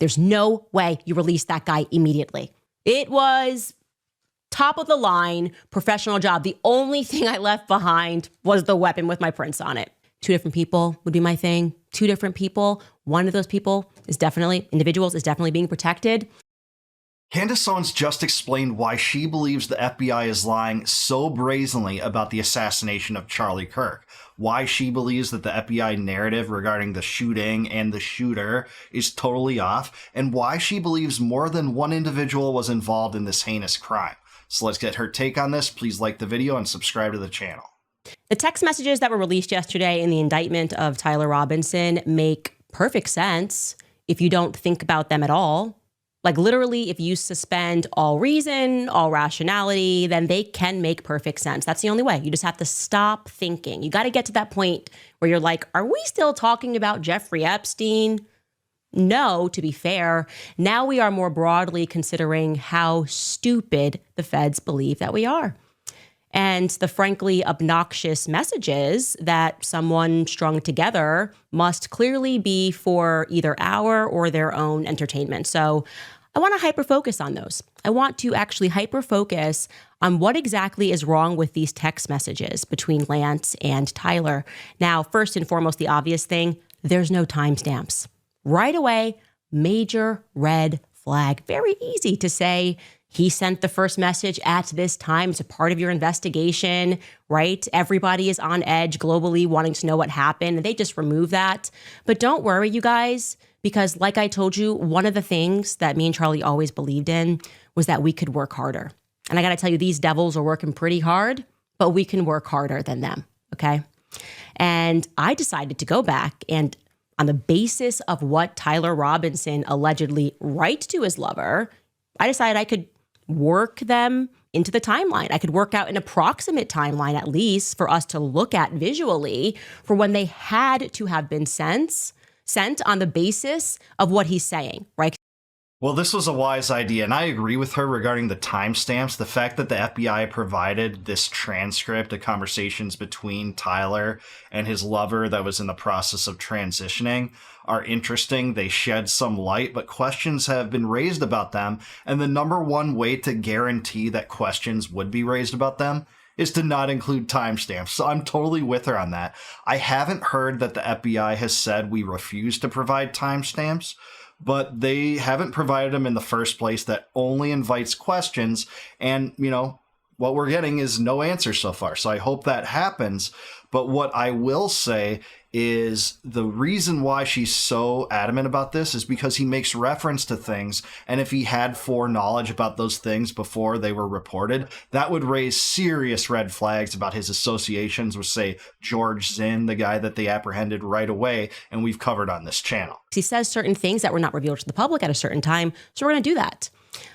There's no way you release that guy immediately. It was top of the line, professional job. The only thing I left behind was the weapon with my prints on it. 2 different people would be my thing. 2 different people. One of those individuals is definitely being protected. Candace Owens just explained why she believes the FBI is lying so brazenly about the assassination of Charlie Kirk, why she believes that the FBI narrative regarding the shooting and the shooter is totally off, and why she believes more than one individual was involved in this heinous crime. So let's get her take on this. Please like the video and subscribe to the channel. The text messages that were released yesterday in the indictment of Tyler Robinson make perfect sense if you don't think about them at all. Like literally, if you suspend all reason, all rationality, then they can make perfect sense. That's the only way. You just have to stop thinking. You got to get to that point where you're like, are we still talking about Jeffrey Epstein? No, to be fair. Now we are more broadly considering how stupid the feds believe that we are. And the frankly obnoxious messages that someone strung together must clearly be for either our or their own entertainment. So I want to hyper-focus on those. I want to actually hyper-focus on what exactly is wrong with these text messages between Lance and Tyler. Now, first and foremost, the obvious thing, there's no timestamps. Right away, major red flag. Very easy to say, he sent the first message at this time. It's a part of your investigation, right? Everybody is on edge globally wanting to know what happened, and they just remove that. But don't worry, you guys, because like I told you, one of the things that me and Charlie always believed in was that we could work harder. And I got to tell you, these devils are working pretty hard, but we can work harder than them, okay? And I decided to go back and on the basis of what Tyler Robinson allegedly writes to his lover, I decided I could work them into the timeline. I could work out an approximate timeline, at least, for us to look at visually for when they had to have been sent on the basis of what he's saying, right? Well, this was a wise idea, and I agree with her regarding the timestamps. The fact that the FBI provided this transcript of conversations between Tyler and his lover that was in the process of transitioning are interesting. They shed some light, but questions have been raised about them. And the number one way to guarantee that questions would be raised about them is to not include timestamps. So I'm totally with her on that. I haven't heard that the FBI has said we refuse to provide timestamps, but they haven't provided them in the first place. That only invites questions. And, you know, what we're getting is no answer so far. So I hope that happens. But what I will say is the reason why she's so adamant about this is because he makes reference to things. And if he had foreknowledge about those things before they were reported, that would raise serious red flags about his associations with, say, George Zinn, the guy that they apprehended right away. And we've covered on this channel. He says certain things that were not revealed to the public at a certain time. So we're going to do that.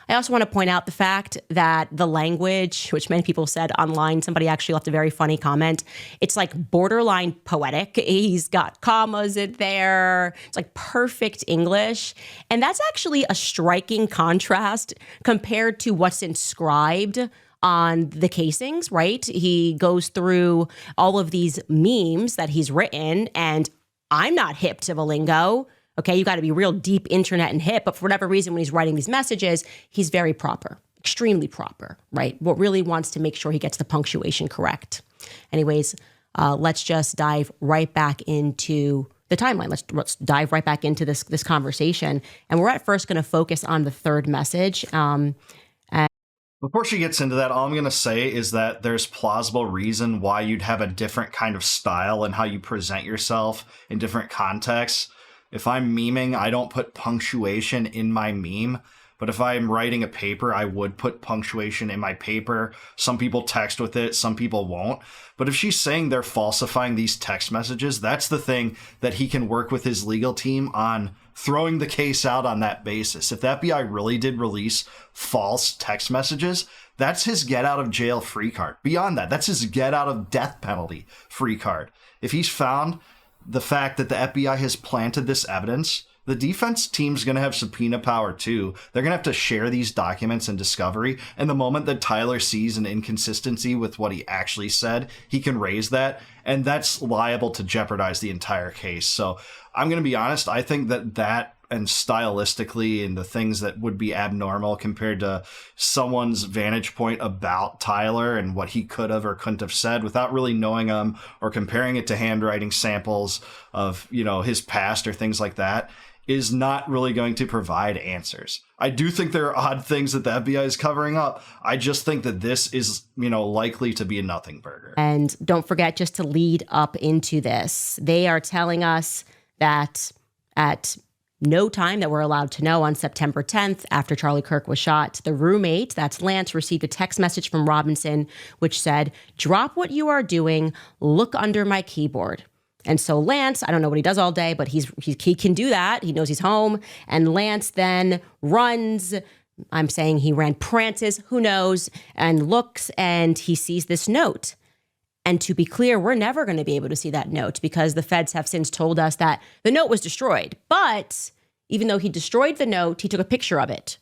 I also want to point out the fact that the language, which many people said online, somebody actually left a very funny comment. It's like borderline poetic. He's got commas in there. It's like perfect English. And that's actually a striking contrast compared to what's inscribed on the casings, right? He goes through all of these memes that he's written, and I'm not hip to the lingo. Okay, you got to be real deep internet and hip, but for whatever reason, when he's writing these messages, he's very proper, extremely proper, right? What really wants to make sure he gets the punctuation correct. Anyways, let's just dive right back into the timeline. Let's dive right back into this conversation. And we're at first going to focus on the third message. Before she gets into that, all I'm going to say is that there's plausible reason why you'd have a different kind of style and how you present yourself in different contexts. If I'm memeing, I don't put punctuation in my meme. But if I'm writing a paper, I would put punctuation in my paper. Some people text with it, some people won't. But if she's saying they're falsifying these text messages, that's the thing that he can work with his legal team on throwing the case out on that basis. If the FBI really did release false text messages, that's his get out of jail free card. Beyond that, that's his get out of death penalty free card. If he's found the fact that the FBI has planted this evidence, the defense team's going to have subpoena power too. They're going to have to share these documents in discovery. And the moment that Tyler sees an inconsistency with what he actually said, he can raise that. And that's liable to jeopardize the entire case. So I'm going to be honest. I think that and stylistically and the things that would be abnormal compared to someone's vantage point about Tyler and what he could have or couldn't have said without really knowing him or comparing it to handwriting samples of, his past or things like that, is not really going to provide answers. I do think there are odd things that the FBI is covering up. I just think that this is, likely to be a nothing burger. And don't forget, just to lead up into this, they are telling us that at no time that we're allowed to know on September 10th, after Charlie Kirk was shot, the roommate, that's Lance, received a text message from Robinson, which said, "Drop what you are doing, look under my keyboard." And so Lance, I don't know what he does all day, but he can do that. He knows he's home. And Lance then runs. I'm saying he ran, prances, who knows, and looks, and he sees this note. And to be clear, we're never going to be able to see that note because the feds have since told us that the note was destroyed. But even though he destroyed the note, he took a picture of it.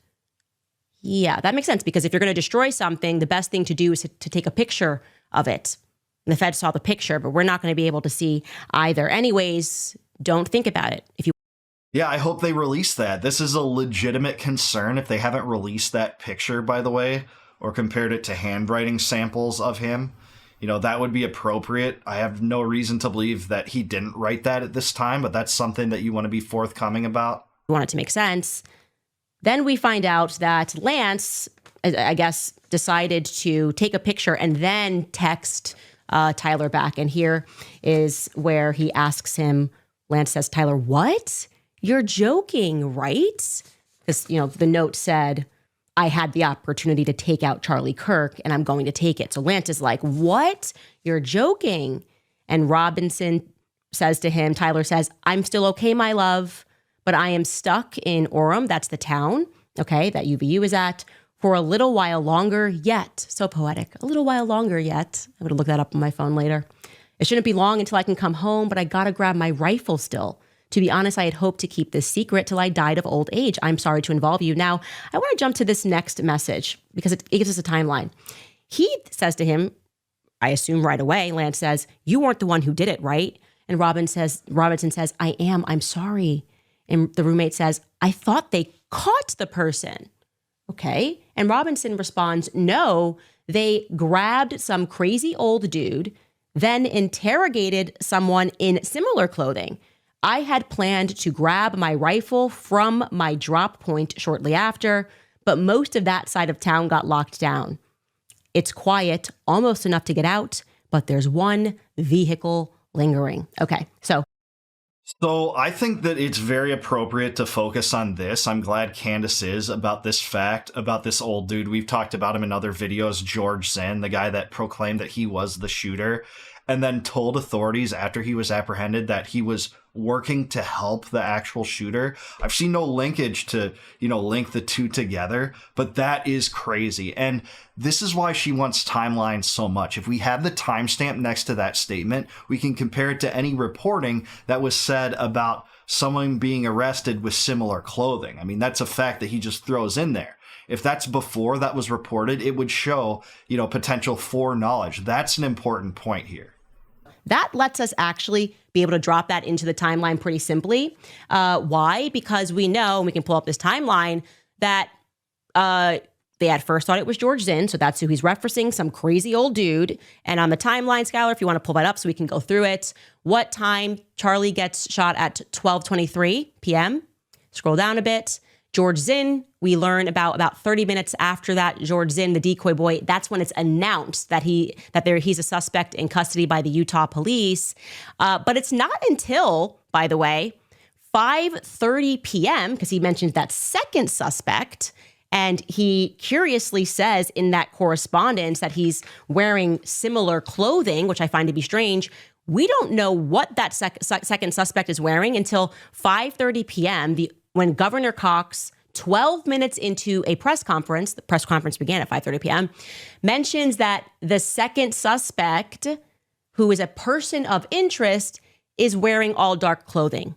Yeah, that makes sense, because if you're going to destroy something, the best thing to do is to take a picture of it. And the feds saw the picture, but we're not going to be able to see either. Anyways, don't think about it. Yeah, I hope they release that. This is a legitimate concern if they haven't released that picture, by the way, or compared it to handwriting samples of him. That would be appropriate. I have no reason to believe that he didn't write that at this time, but that's something that you want to be forthcoming about. You want it to make sense. Then we find out that Lance, I guess, decided to take a picture and then text Tyler back. And here is where he asks him, Lance says, "Tyler, what? You're joking, right?" Because, the note said, "I had the opportunity to take out Charlie Kirk and I'm going to take it." So Lance is like, "What? You're joking." And Robinson says to him, Tyler says, "I'm still okay, my love, but I am stuck in Orem." That's the town, okay, that UVU is at. "For a little while longer yet." So poetic. A little while longer yet. I'm going to look that up on my phone later. "It shouldn't be long until I can come home, but I got to grab my rifle still. To be honest, I had hoped to keep this secret till I died of old age. I'm sorry to involve you." Now, I want to jump to this next message because it gives us a timeline. He says to him, I assume right away, Lance says, "You weren't the one who did it, right?" And Robinson says, "I am. I'm sorry." And the roommate says, "I thought they caught the person." Okay. And Robinson responds, "No, they grabbed some crazy old dude, then interrogated someone in similar clothing. I had planned to grab my rifle from my drop point shortly after, but most of that side of town got locked down. It's quiet, almost enough to get out, but there's one vehicle lingering." Okay, so I think that it's very appropriate to focus on this. I'm glad Candace is about this fact, about this old dude. We've talked about him in other videos, George Zinn, the guy that proclaimed that he was the shooter and then told authorities after he was apprehended that he was working to help the actual shooter. I've seen no linkage to, link the two together, but that is crazy. And this is why she wants timelines so much. If we have the timestamp next to that statement, we can compare it to any reporting that was said about someone being arrested with similar clothing. I mean, that's a fact that he just throws in there. If that's before that was reported, it would show, potential foreknowledge. That's an important point here. that lets us actually be able to drop that into the timeline pretty simply. Why? Because we know, and we can pull up this timeline, that they at first thought it was George Zinn, so that's who he's referencing, some crazy old dude. And on the timeline, Skylar, if you want to pull that up so we can go through it, what time Charlie gets shot at 12:23 p.m. Scroll down a bit. George Zinn, we learn about 30 minutes after that, George Zinn, the decoy boy, that's when it's announced that he's a suspect in custody by the Utah police. But it's not until, by the way, 5:30 p.m., because he mentions that second suspect, and he curiously says in that correspondence that he's wearing similar clothing, which I find to be strange. We don't know what that second suspect is wearing until 5:30 p.m., when Governor Cox, 12 minutes into a press conference, the press conference began at 5:30 p.m., mentions that the second suspect, who is a person of interest, is wearing all dark clothing.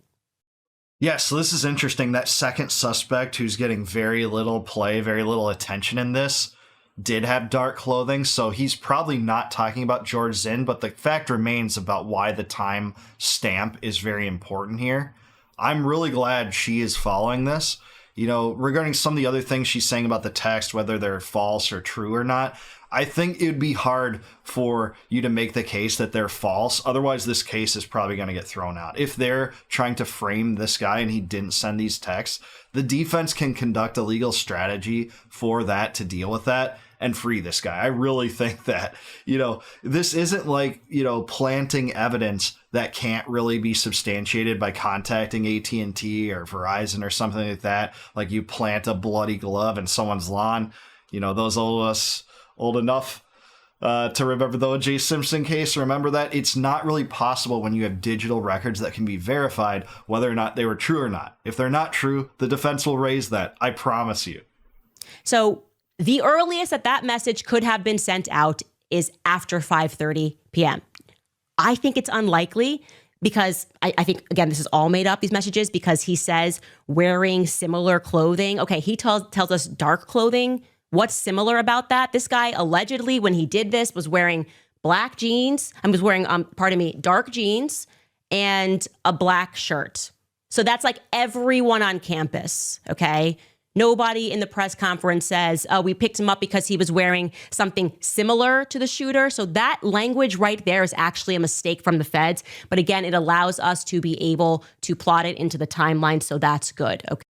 Yeah, so this is interesting. That second suspect, who's getting very little play, very little attention in this, did have dark clothing, so he's probably not talking about George Zinn, but the fact remains about why the time stamp is very important here. I'm really glad she is following this. Regarding some of the other things she's saying about the text, whether they're false or true or not, I think it would be hard for you to make the case that they're false. Otherwise, this case is probably going to get thrown out. If they're trying to frame this guy and he didn't send these texts, the defense can conduct a legal strategy for that to deal with that and free this guy. I really think that, this isn't like, planting evidence that can't really be substantiated by contacting AT&T or Verizon or something like that. Like you plant a bloody glove in someone's lawn. Those of us old enough to remember the O.J. Simpson case, remember that it's not really possible when you have digital records that can be verified whether or not they were true or not. If they're not true, the defense will raise that. I promise you. So the earliest that message could have been sent out is after 5:30 p.m. I think it's unlikely because I think, again, this is all made up, these messages, because he says wearing similar clothing. Okay, he tells us dark clothing. What's similar about that? This guy allegedly, when he did this, was wearing black jeans. Was wearing, dark jeans and a black shirt. So that's like everyone on campus, okay? Nobody in the press conference says, oh, we picked him up because he was wearing something similar to the shooter. So that language right there is actually a mistake from the feds. But again, it allows us to be able to plot it into the timeline. So that's good. Okay.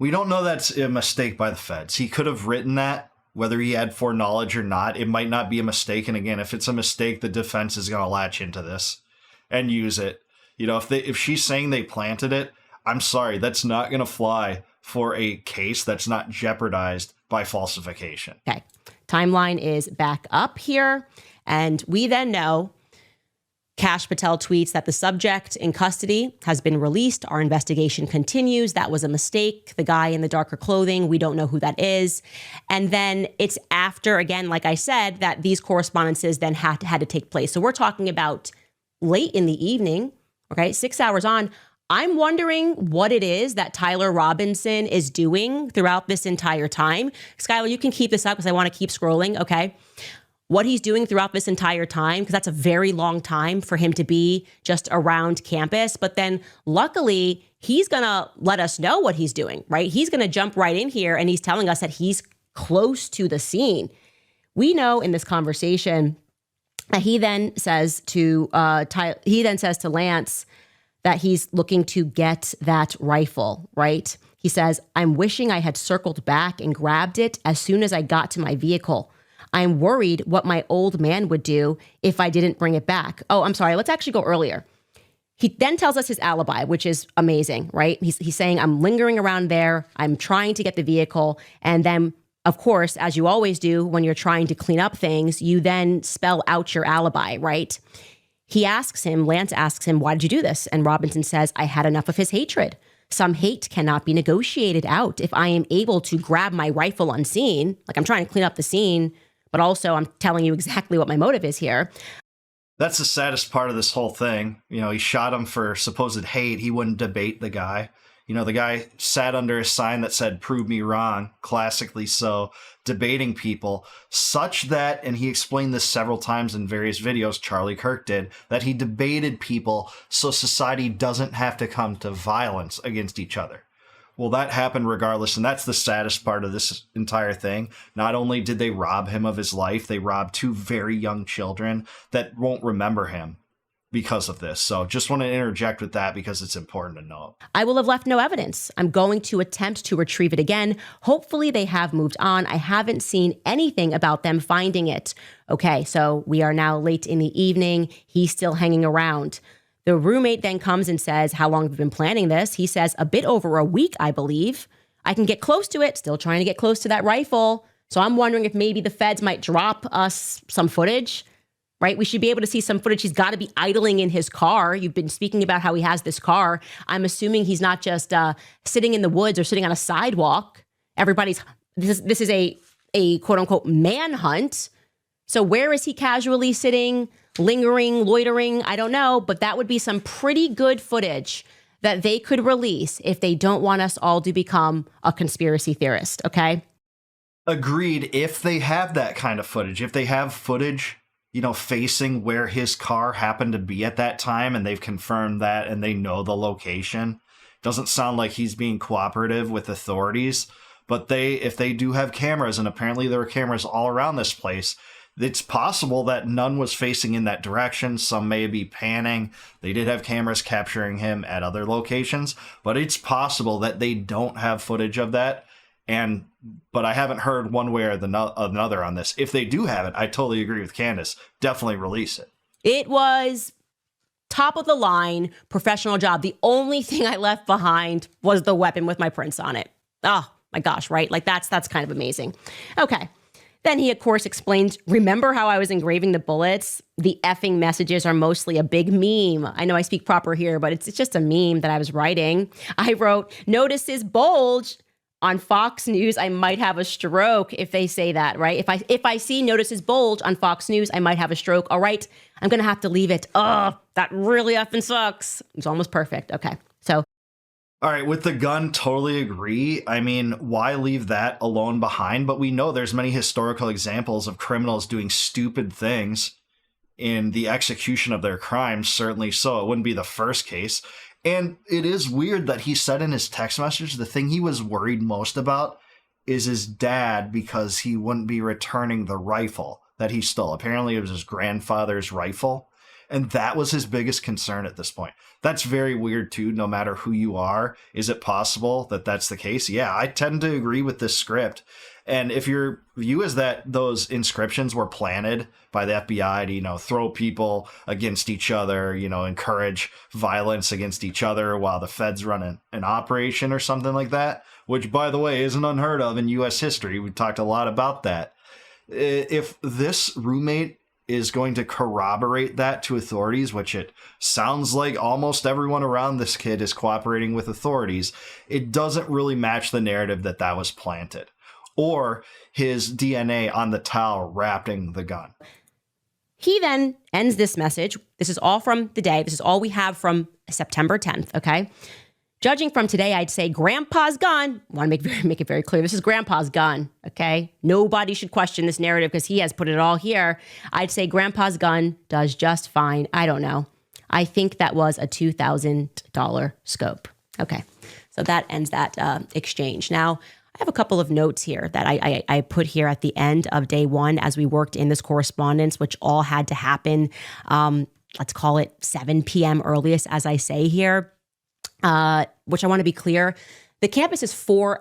We don't know that's a mistake by the feds. He could have written that, whether he had foreknowledge or not. It might not be a mistake. And again, if it's a mistake, the defense is going to latch into this and use it. If she's saying they planted it, I'm sorry, that's not going to fly for a case that's not jeopardized by falsification. Okay. Timeline is back up here. And we then know Kash Patel tweets that the subject in custody has been released. Our investigation continues. That was a mistake. The guy in the darker clothing, we don't know who that is. And then it's after, again, like I said, that these correspondences then had to take place. So we're talking about late in the evening, okay, 6 hours on. I'm wondering what it is that Tyler Robinson is doing throughout this entire time. Skylar, you can keep this up because I want to keep scrolling, okay? What he's doing throughout this entire time, because that's a very long time for him to be just around campus. But then luckily, he's going to let us know what he's doing, right? He's going to jump right in here and he's telling us that he's close to the scene. We know in this conversation that he then says to Lance that he's looking to get that rifle, right? He says, I'm wishing I had circled back and grabbed it as soon as I got to my vehicle. I'm worried what my old man would do if I didn't bring it back. Oh, I'm sorry. Let's actually go earlier. He then tells us his alibi, which is amazing, right? He's saying, I'm lingering around there. I'm trying to get the vehicle. And then, of course, as you always do when you're trying to clean up things, you then spell out your alibi, right? Lance asks him, why did you do this? And Robinson says, I had enough of his hatred. Some hate cannot be negotiated out. If I am able to grab my rifle unseen, like I'm trying to clean up the scene, but also I'm telling you exactly what my motive is here. That's the saddest part of this whole thing. He shot him for supposed hate. He wouldn't debate the guy. The guy sat under a sign that said, prove me wrong, classically so, debating people, such that, and he explained this several times in various videos, Charlie Kirk did, that he debated people so society doesn't have to come to violence against each other. Well, that happened regardless, and that's the saddest part of this entire thing. Not only did they rob him of his life, they robbed two very young children that won't remember him because of this. So just want to interject with that because it's important to know. I will have left no evidence. I'm going to attempt to retrieve it again. Hopefully they have moved on. I haven't seen anything about them finding it. Okay, so we are now late in the evening. He's still hanging around. The roommate then comes and says, how long have you been planning this? He says, a bit over a week, I believe. I can get close to it, still trying to get close to that rifle. So I'm wondering if maybe the feds might drop us some footage, right? We should be able to see some footage. He's got to be idling in his car. You've been speaking about how he has this car. I'm assuming he's not just sitting in the woods or sitting on a sidewalk. This is a quote unquote manhunt. So where is he casually sitting, lingering, loitering? I don't know, but that would be some pretty good footage that they could release if they don't want us all to become a conspiracy theorist, okay? Agreed. If they have that kind of footage, if they have footage, facing where his car happened to be at that time and they've confirmed that and they know the location, Doesn't sound like he's being cooperative with authorities. But if they do have cameras, and apparently there were cameras all around this place, it's possible that none was facing in that direction. Some may be panning. They did have cameras capturing him at other locations, but it's possible that they don't have footage of that. But I haven't heard one way or another on this. If they do have it, I totally agree with Candace. Definitely release it. It was top of the line, professional job. The only thing I left behind was the weapon with my prints on it. Oh my gosh, right? Like that's kind of amazing. Okay. Then he, of course, explains, remember how I was engraving the bullets? The effing messages are mostly a big meme. I know I speak proper here, but it's just a meme that I was writing. I wrote, notice his bulge. On Fox News, I might have a stroke if they say that, right? If I see notice his bulge on Fox News, I might have a stroke. All right, I'm going to have to leave it. Oh, that really effing sucks. It's almost perfect. Okay, so. All right, with the gun, totally agree. I mean, why leave that alone behind? But we know there's many historical examples of criminals doing stupid things in the execution of their crimes, certainly so. It wouldn't be the first case. And it is weird that he said in his text message the thing he was worried most about is his dad because he wouldn't be returning the rifle that he stole. Apparently, it was his grandfather's rifle. And that was his biggest concern at this point. That's very weird, too, no matter who you are. Is it possible that that's the case? Yeah, I tend to agree with this script. And if your view is that those inscriptions were planted by the FBI to, throw people against each other, encourage violence against each other while the feds run an operation or something like that, which, by the way, isn't unheard of in U.S. history. We've talked a lot about that. If this roommate is going to corroborate that to authorities, which it sounds like almost everyone around this kid is cooperating with authorities, it doesn't really match the narrative that was planted. Or his DNA on the towel wrapping the gun. He then ends this message. This is all from the day. This is all we have from September 10th, okay? Judging from today, I'd say Grandpa's gun. I want to make it very clear. This is Grandpa's gun, okay? Nobody should question this narrative because he has put it all here. I'd say Grandpa's gun does just fine. I don't know. I think that was a $2,000 scope. Okay, so that ends that exchange. Now, I have a couple of notes here that I put here at the end of day one as we worked in this correspondence, which all had to happen, let's call it 7 p.m. earliest, as I say here. Which I want to be clear, the campus is 3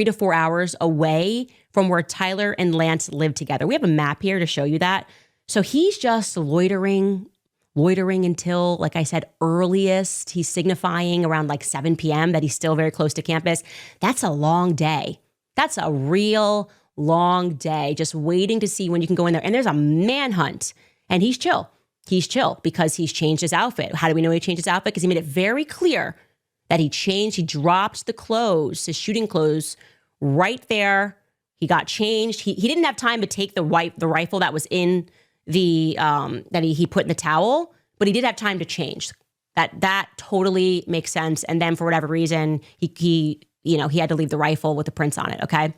to 4 hours away from where Tyler and Lance live together. We have a map here to show you that. So he's just loitering until, like I said, earliest. He's signifying around like 7 p.m. that he's still very close to campus. That's a long day. That's a real long day, just waiting to see when you can go in there. And there's a manhunt, and he's chill. He's chill because he's changed his outfit. How do we know he changed his outfit? Because he made it very clear that he dropped the clothes, his shooting clothes, right there. He got changed. He didn't have time to take the rifle that was in the that he put in the towel, but he did have time to change. That totally makes sense. And then for whatever reason, he had to leave the rifle with the prints on it. Okay.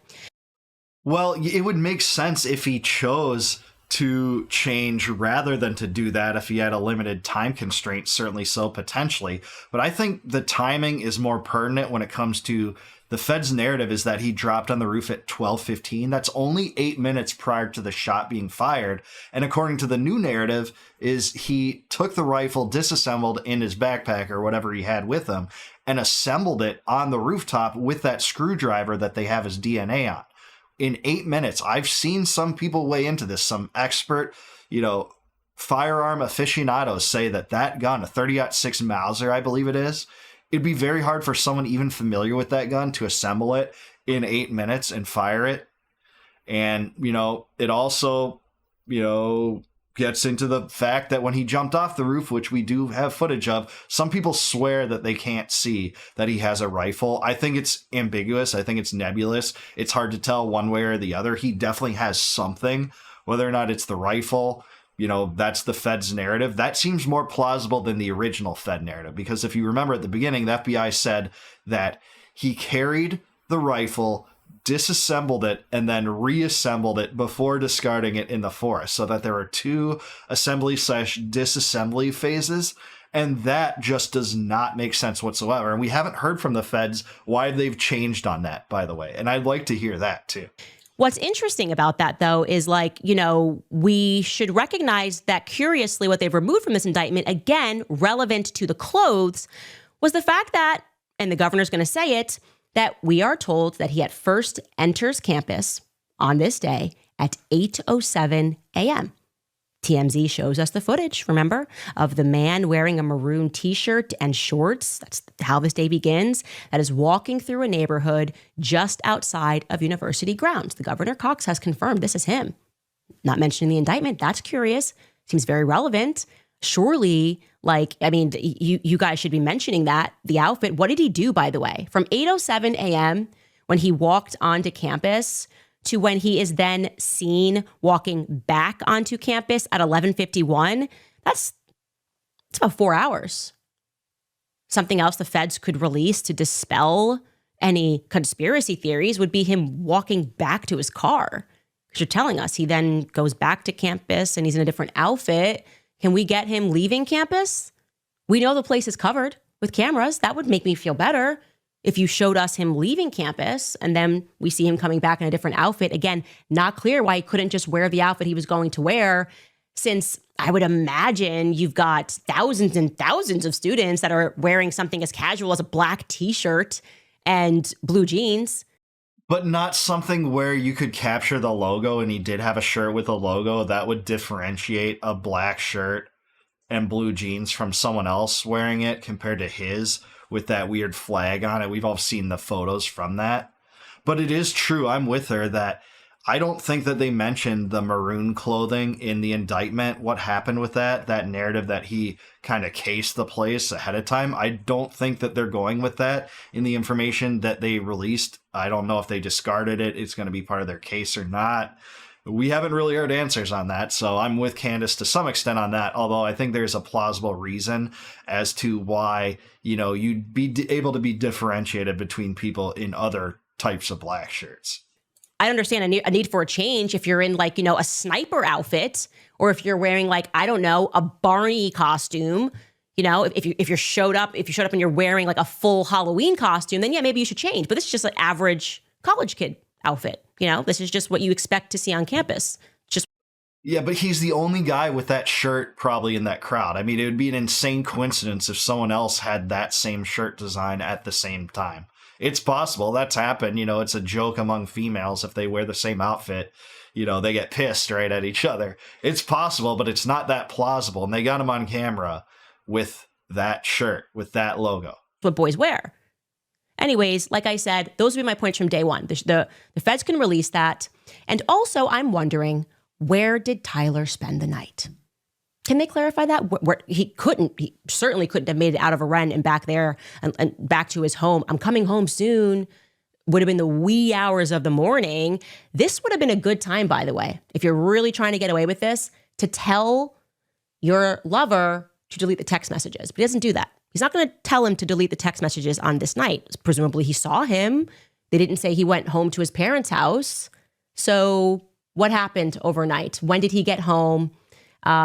Well, it would make sense if he chose to change rather than to do that if he had a limited time constraint, certainly so potentially. But I think the timing is more pertinent when it comes to the Fed's narrative is that he dropped on the roof at 12:15. That's only 8 minutes prior to the shot being fired. And according to the new narrative is he took the rifle disassembled in his backpack or whatever he had with him and assembled it on the rooftop with that screwdriver that they have his DNA on. In 8 minutes, I've seen some people weigh into this, some expert, firearm aficionados say that gun, a 30-06 Mauser, I believe it is, it'd be very hard for someone even familiar with that gun to assemble it in 8 minutes and fire it. And, it also, gets into the fact that when he jumped off the roof, which we do have footage of, some people swear that they can't see that he has a rifle. I think it's ambiguous. I think it's nebulous. It's hard to tell one way or the other. He definitely has something, whether or not it's the rifle. That's the Fed's narrative. That seems more plausible than the original Fed narrative, because if you remember at the beginning, the FBI said that he carried the rifle, disassembled it, and then reassembled it before discarding it in the forest, so that there were two assembly/disassembly phases. And that just does not make sense whatsoever. And we haven't heard from the feds why they've changed on that, by the way. And I'd like to hear that too. What's interesting about that, though, is like, we should recognize that curiously what they've removed from this indictment, again, relevant to the clothes, was the fact that, and the governor's going to say it, that we are told that he at first enters campus on this day at 8:07 a.m. TMZ shows us the footage, remember, of the man wearing a maroon t-shirt and shorts. That's how this day begins. That is walking through a neighborhood just outside of university grounds. The Governor Cox has confirmed this is him. Not mentioning the indictment. That's curious. Seems very relevant. Surely, you guys should be mentioning that. The outfit. What did he do, by the way? From 8:07 a.m. when he walked onto campus to when he is then seen walking back onto campus at 11:51, it's about 4 hours. Something else the feds could release to dispel any conspiracy theories would be him walking back to his car. Because you're telling us he then goes back to campus and he's in a different outfit. Can we get him leaving campus? We know the place is covered with cameras. That would make me feel better. If you showed us him leaving campus and then we see him coming back in a different outfit, again, not clear why he couldn't just wear the outfit he was going to wear, since I would imagine you've got thousands and thousands of students that are wearing something as casual as a black t-shirt and blue jeans. But not something where you could capture the logo, and he did have a shirt with a logo that would differentiate a black shirt and blue jeans from someone else wearing it compared to his, with that weird flag on it. We've all seen the photos from that. But it is true, I'm with her, that I don't think that they mentioned the maroon clothing in the indictment. What happened with that narrative that he kind of cased the place ahead of time. I don't think that they're going with that in the information that they released. I don't know if they discarded it. It's going to be part of their case or not. We haven't really heard answers on that, so I'm with Candace to some extent on that, although I think there's a plausible reason as to why, you'd be able to be differentiated between people in other types of black shirts. I understand a need for a change if you're in a sniper outfit, or if you're wearing a Barney costume. If you showed up and you're wearing a full Halloween costume, then yeah, maybe you should change. But this is just an average college kid outfit. This is just what you expect to see on campus. Yeah, but he's the only guy with that shirt probably in that crowd. I mean, it would be an insane coincidence if someone else had that same shirt design at the same time. It's possible. That's happened. It's a joke among females. If they wear the same outfit, they get pissed right at each other. It's possible, but it's not that plausible. And they got him on camera with that shirt, with that logo. What boys wear. Anyways, like I said, those would be my points from day one. The feds can release that. And also, I'm wondering, where did Tyler spend the night? Can they clarify that? He certainly couldn't have made it out of a rent and back there and back to his home. I'm coming home soon. Would have been the wee hours of the morning. This would have been a good time, by the way, if you're really trying to get away with this, to tell your lover to delete the text messages. But he doesn't do that. He's not going to tell him to delete the text messages on this night. Presumably he saw him. They didn't say he went home to his parents' house. So what happened overnight? When did he get home?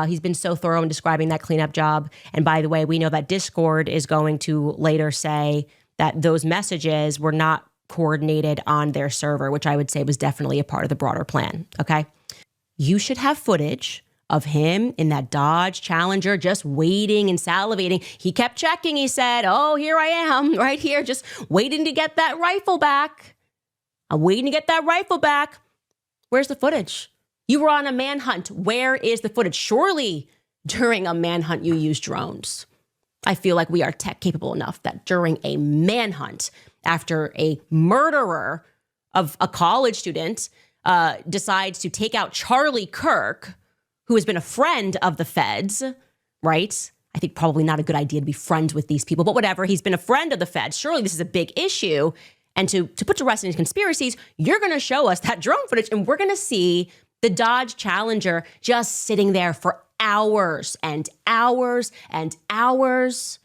He's been so thorough in describing that cleanup job. And by the way, we know that Discord is going to later say that those messages were not coordinated on their server, which I would say was definitely a part of the broader plan. Okay. You should have footage of him in that Dodge Challenger just waiting and salivating. He kept checking. He said, oh, here I am right here, just waiting to get that rifle back. I'm waiting to get that rifle back. Where's the footage? You were on a manhunt. Where is the footage? Surely during a manhunt, you use drones. I feel like we are tech capable enough that during a manhunt, after a murderer of a college student decides to take out Charlie Kirk, who has been a friend of the feds, right? I think probably not a good idea to be friends with these people, but whatever. He's been a friend of the feds. Surely this is a big issue. And to put to rest any conspiracies, you're going to show us that drone footage, and we're going to see the Dodge Challenger just sitting there for hours and hours and hours.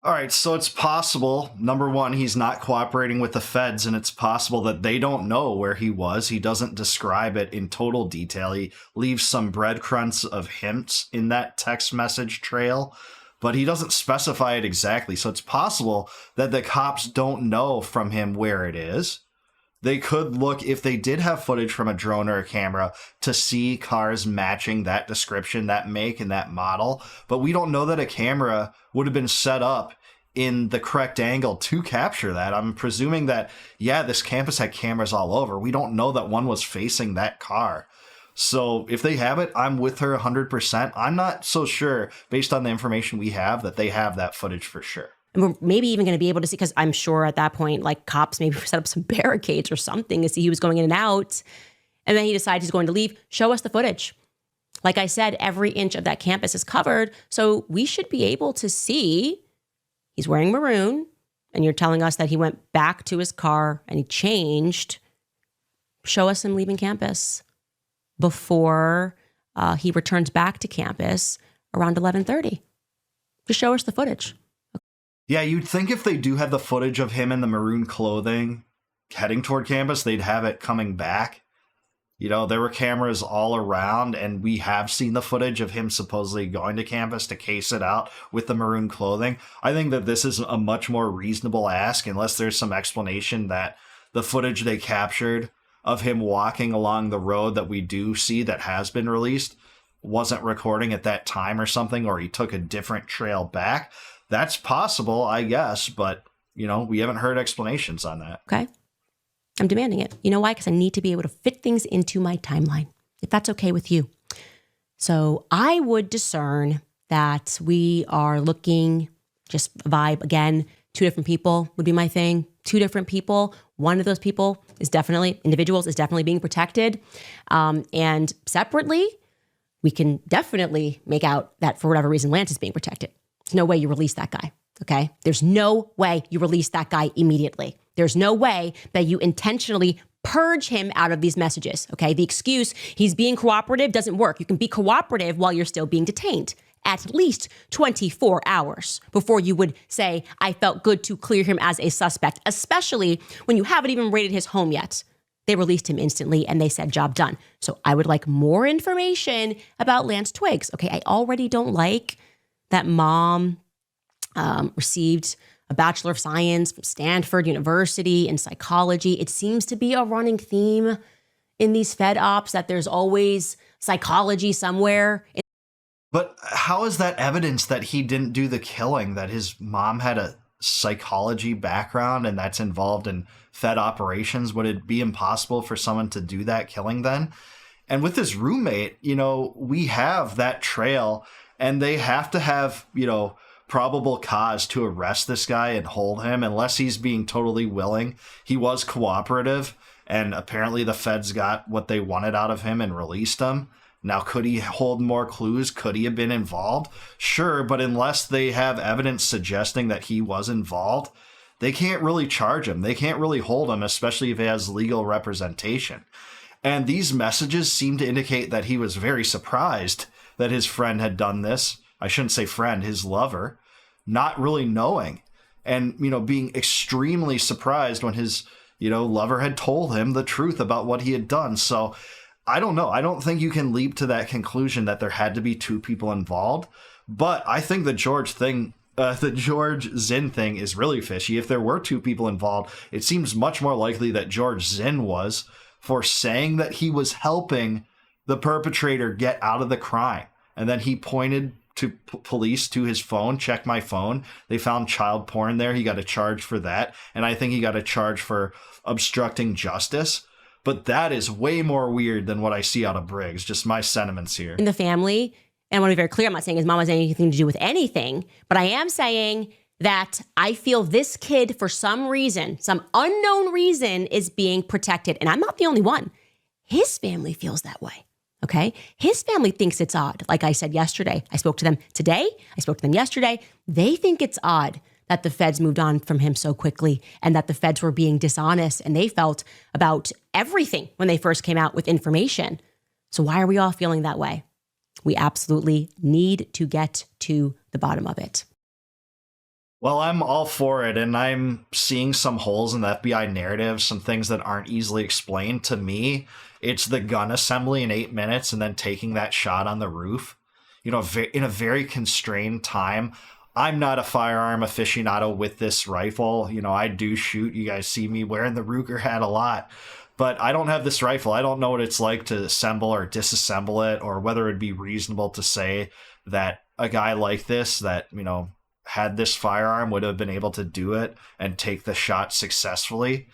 All right, so it's possible, number one, he's not cooperating with the feds, and it's possible that they don't know where he was. He doesn't describe it in total detail. He leaves some breadcrumbs of hints in that text message trail. but he doesn't specify it exactly. So it's possible that the cops don't know from him where it is. They could look, if they did have footage from a drone or a camera, to see cars matching that description, that make, and that model. But we don't know that a camera would have been set up in the correct angle to capture that. I'm presuming that, yeah, this campus had cameras all over. We don't know that one was facing that car. So if they have it, I'm with her 100%. I'm not so sure, based on the information we have, that they have that footage for sure. And we're maybe even going to be able to see, because I'm sure at that point, like, cops maybe set up some barricades or something to see he was going in and out. And then he decides he's going to leave. Show us the footage. Like I said, every inch of that campus is covered. So we should be able to see he's wearing maroon. And you're telling us that he went back to his car and he changed. Show us him leaving campus before he returns back to campus around 11:30. Just show us the footage. Yeah, you'd think if they do have the footage of him in the maroon clothing heading toward campus, they'd have it coming back. You know, there were cameras all around, and we have seen the footage of him supposedly going to campus to case it out with the maroon clothing. I think that this is a much more reasonable ask, unless there's some explanation that the footage they captured of him walking along the road that we do see that has been released wasn't recording at that time or something, or he took a different trail back. That's possible, I guess, but, you know, we haven't heard explanations on that. Okay. I'm demanding it. You know why? Because I need to be able to fit things into my timeline, if that's okay with you. So I would discern that we are looking, just vibe again, 2 different people would be my thing. 2 different people. One of those people is definitely, individuals is definitely being protected. And separately, we can definitely make out that for whatever reason, Lance is being protected. There's no way you release that guy, okay? There's no way you release that guy immediately. There's no way that you intentionally purge him out of these messages, okay? The excuse, he's being cooperative, doesn't work. You can be cooperative while you're still being detained. At least 24 hours before you would say, I felt good to clear him as a suspect, especially when you haven't even raided his home yet. They released him instantly and they said, job done. So I would like more information about Lance Twiggs. Okay, I already don't like that mom received a Bachelor of Science from Stanford University in psychology. It seems to be a running theme in these Fed ops that there's always psychology somewhere. But how is that evidence that he didn't do the killing, that his mom had a psychology background and that's involved in Fed operations? Would it be impossible for someone to do that killing then? And with his roommate, you know, we have that trail, and they have to have, you know, probable cause to arrest this guy and hold him, unless he's being totally willing. He was cooperative, and apparently the feds got what they wanted out of him and released him. Now, could he hold more clues? Could he have been involved? Sure, but unless they have evidence suggesting that he was involved, they can't really charge him. They can't really hold him, especially if he has legal representation. And these messages seem to indicate that he was very surprised that his friend had done this. I shouldn't say friend, his lover, not really knowing, and, you know, being extremely surprised when his, you know, lover had told him the truth about what he had done. So I don't know. I don't think you can leap to that conclusion that there had to be 2 people involved. But I think the George Zinn thing is really fishy. If there were 2 people involved, it seems much more likely that George Zinn was, for saying that he was helping the perpetrator get out of the crime. And then he pointed to police to his phone, check my phone. They found child porn there. He got a charge for that. And I think he got a charge for obstructing justice. But that is way more weird than what I see out of Briggs. Just my sentiments here. In the family, and I want to be very clear, I'm not saying his mom has anything to do with anything, but I am saying that I feel this kid, for some reason, some unknown reason, is being protected. And I'm not the only one. His family feels that way. Okay? His family thinks it's odd. Like I said yesterday, I spoke to them today. I spoke to them yesterday. They think it's odd that the feds moved on from him so quickly and that the feds were being dishonest, and they felt about everything when they first came out with information. So why are we all feeling that way? We absolutely need to get to the bottom of it. Well, I'm all for it, and I'm seeing some holes in the FBI narrative, some things that aren't easily explained to me. It's the gun assembly in 8 minutes and then taking that shot on the roof. in a very constrained time. I'm not a firearm aficionado with this rifle. I do shoot. You guys see me wearing the Ruger hat a lot. But I don't have this rifle. I don't know what it's like to assemble or disassemble it, or whether it'd be reasonable to say that a guy like this that, had this firearm would have been able to do it and take the shot successfully.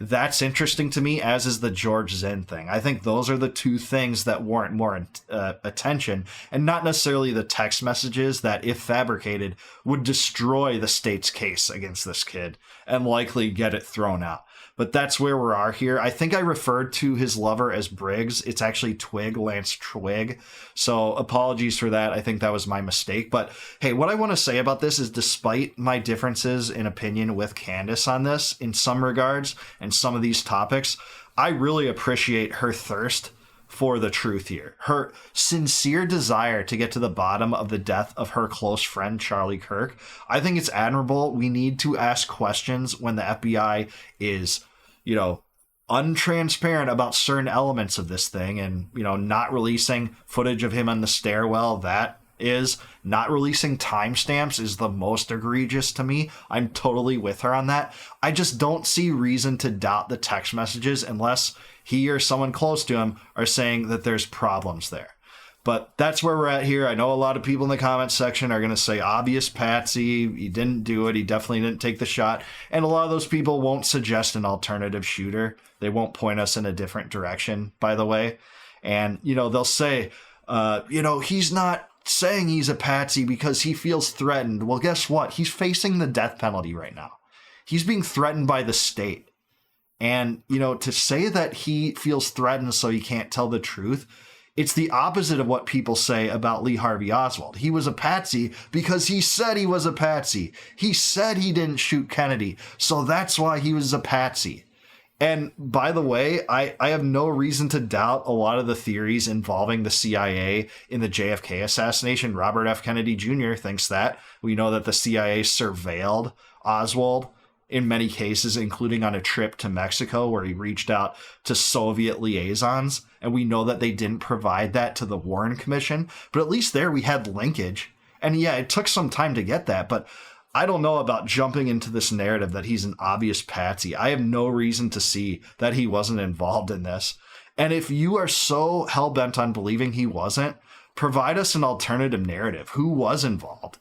That's interesting to me, as is the George Zinn thing. I think those are the two things that warrant more attention, and not necessarily the text messages that, if fabricated, would destroy the state's case against this kid and likely get it thrown out. But that's where we are here. I think I referred to his lover as Briggs. It's actually Twig, Lance Twig. So apologies for that. I think that was my mistake. But hey, what I want to say about this is, despite my differences in opinion with Candace on this in some regards and some of these topics, I really appreciate her thirst for the truth here. Her sincere desire to get to the bottom of the death of her close friend, Charlie Kirk. I think it's admirable. We need to ask questions when the FBI is, untransparent about certain elements of this thing, and, not releasing footage of him on the stairwell. That is not releasing timestamps is the most egregious to me. I'm totally with her on that. I just don't see reason to doubt the text messages unless he or someone close to him are saying that there's problems there. But that's where we're at here. I know a lot of people in the comments section are going to say, obvious patsy, he didn't do it, he definitely didn't take the shot. And a lot of those people won't suggest an alternative shooter. They won't point us in a different direction, by the way. And, they'll say, he's not saying he's a patsy because he feels threatened. Well, guess what? He's facing the death penalty right now. He's being threatened by the state. And, to say that he feels threatened so he can't tell the truth, it's the opposite of what people say about Lee Harvey Oswald. He was a patsy because he said he was a patsy. He said he didn't shoot Kennedy, so that's why he was a patsy. And by the way, I have no reason to doubt a lot of the theories involving the CIA in the JFK assassination. Robert F. Kennedy Jr. thinks that. We know that the CIA surveilled Oswald in many cases, including on a trip to Mexico where he reached out to Soviet liaisons. And we know that they didn't provide that to the Warren Commission. But at least there we had linkage. And yeah, it took some time to get that. But I don't know about jumping into this narrative that he's an obvious patsy. I have no reason to see that he wasn't involved in this. And if you are so hell-bent on believing he wasn't, provide us an alternative narrative. Who was involved?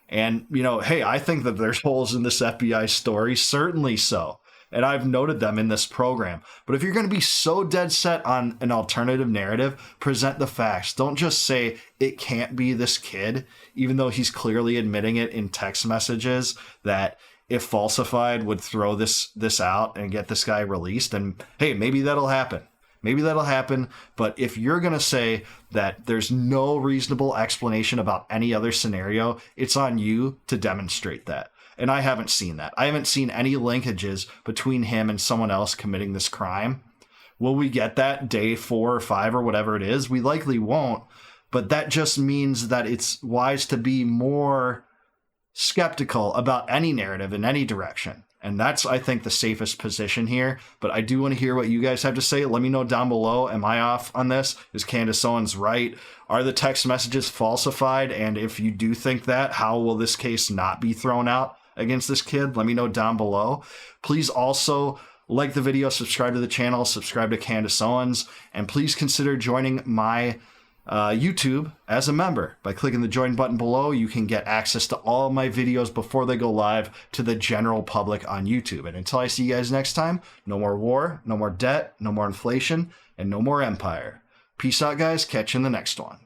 And, hey, I think that there's holes in this FBI story, certainly so. And I've noted them in this program. But if you're going to be so dead set on an alternative narrative, present the facts. Don't just say it can't be this kid, even though he's clearly admitting it in text messages that, if falsified, would throw this out and get this guy released. And hey, maybe that'll happen. Maybe that'll happen, but if you're going to say that there's no reasonable explanation about any other scenario, it's on you to demonstrate that. And I haven't seen that. I haven't seen any linkages between him and someone else committing this crime. Will we get that day 4 or 5 or whatever it is? We likely won't, but that just means that it's wise to be more skeptical about any narrative in any direction. And that's, I think, the safest position here. But I do want to hear what you guys have to say. Let me know down below. Am I off on this? Is Candace Owens right? Are the text messages falsified? And if you do think that, how will this case not be thrown out against this kid? Let me know down below. Please also like the video, subscribe to the channel, subscribe to Candace Owens, and please consider joining my YouTube as a member. By clicking the join button below, you can get access to all of my videos before they go live to the general public on YouTube. And until I see you guys next time, no more war, no more debt, no more inflation, and no more empire. Peace out, guys. Catch you in the next one.